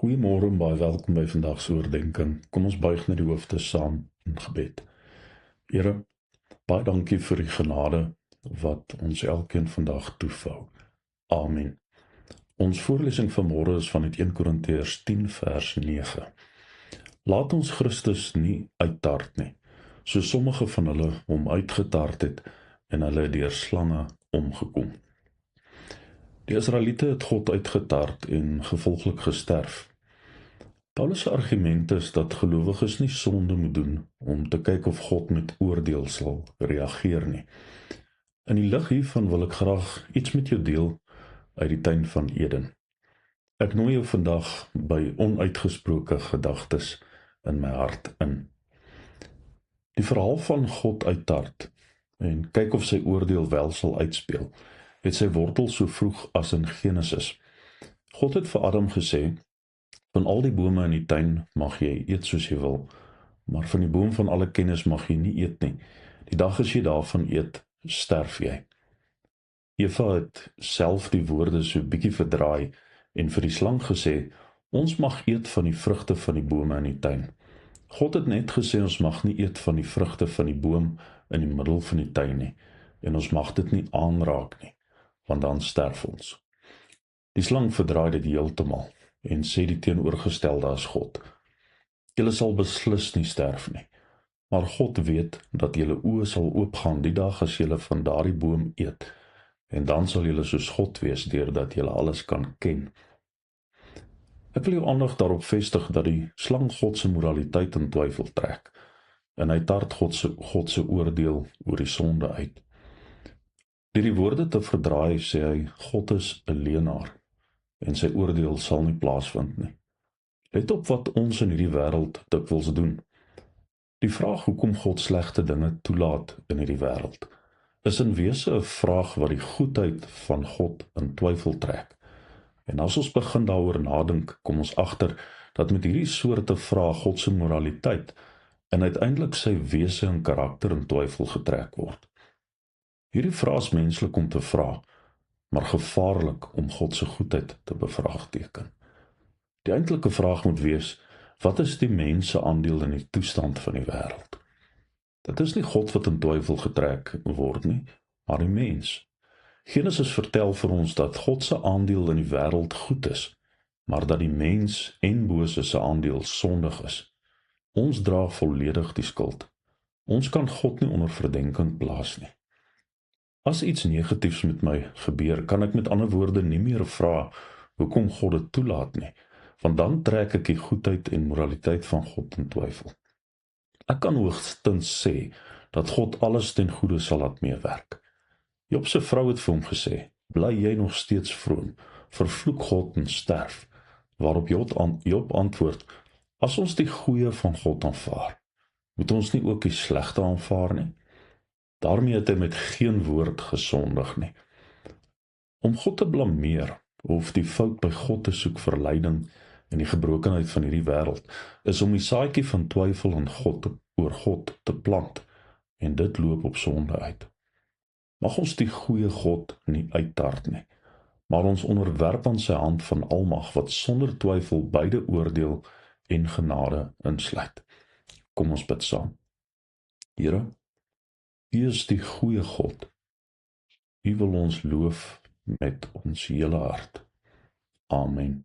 Goeiemôre en baie welkom by vandag se oordeenking. Kom ons buig net die hoofde saam in gebed. Here, baie dankie vir die genade wat ons elkeen vandag toevou. Amen. Ons voorlesing vanmôre is van 1 Korintiërs 10 vers 9. Laat ons Christus nie uittart nie, soos sommige van hulle hom uitgetart het en hulle deur slange omgekom. Die Israeliete het God uitgetart en gevolglik gesterf. Paulus' argument is dat gelowiges nie sonde moet doen om te kyk of God met oordeel sal reageer nie. In die lig hiervan wil ek graag iets met jou deel uit die tuin van Eden. Ek nooi jou vandag by onuitgesproke gedagtes in my hart in. Die verhaal van God uittart en kyk of sy oordeel wel sal uitspeel, het sy wortel so vroeg as in Genesis. God het vir Adam gesê, van al die bome in die tuin mag jy eet soos jy wil, maar van die boom van alle kennis mag jy nie eet nie. Die dag as jy daarvan eet, sterf jy. Eva het self die woorde so bietjie verdraai en vir die slang gesê, ons mag eet van die vrugte van die bome in die tuin. God het net gesê ons mag nie eet van die vrugte van die boom in die middel van die tuin nie, en ons mag dit nie aanraak nie, want dan sterf ons. Die slang verdraai dit heeltemal en sê die teenoorgestelde as God. Julle sal beslis nie sterf nie, maar God weet dat julle oë sal oopgaan die dag as julle van daardie boom eet, en dan sal julle soos God wees deurdat julle alles kan ken. Ek wil jou aandag daarop vestig dat die slang God se moraliteit in twyfel trek, en hy tart God se oordeel oor die sonde uit. Deur die woorde te verdraai sê hy, God is 'n leienaar, en sy oordeel sal nie plaasvind nie. Let op wat ons in hierdie wêreld dikwels doen. Die vraag hoekom God slegte dinge toelaat in hierdie wêreld, is in wese 'n vraag wat die goedheid van God in twyfel trek. En as ons begin daaroor nadink, kom ons agter dat met hierdie soorte vrae God se moraliteit en uiteindelik sy wese en karakter in twyfel getrek word. Hierdie vraag is menslik om te vra, maar gevaarlik om God se goedheid te bevraagteken. Die eintlike vraag moet wees, wat is die mens se aandeel in die toestand van die wêreld? Dit is nie God wat in twyfel getrek word nie, maar die mens. Genesis vertel vir ons dat God se aandeel in die wêreld goed is, maar dat die mens en bose se aandeel sondig is. Ons dra volledig die skuld. Ons kan God nie onder verdenking plaas nie. As iets negatiefs met my gebeur, kan ek met ander woorde nie meer vra hoekom God dit toelaat nie, want dan trek ek die goedheid en moraliteit van God in twyfel. Ek kan hoogstens sê dat God alles ten goeie sal laat meewerk. Job se vrou het vir hom gesê, bly jy nog steeds vroom, vervloek God en sterf, waarop Job antwoord, as ons die goeie van God aanvaar, moet ons nie ook die slegte aanvaar nie? Daarmee het hy met geen woord gesondig nie. Om God te blameer, of die fout by God te soek vir lyding en die gebrokenheid van hierdie wêreld, is om die saadjie van twyfel in God oor God te plant, en dit loop op sonde uit. Mag ons die goeie God nie uittart nie, maar ons onderwerp aan sy hand van almag, wat sonder twyfel beide oordeel en genade insluit. Kom ons bid saam. Here, U is die goeie God. U wil ons loof met ons hele hart. Amen.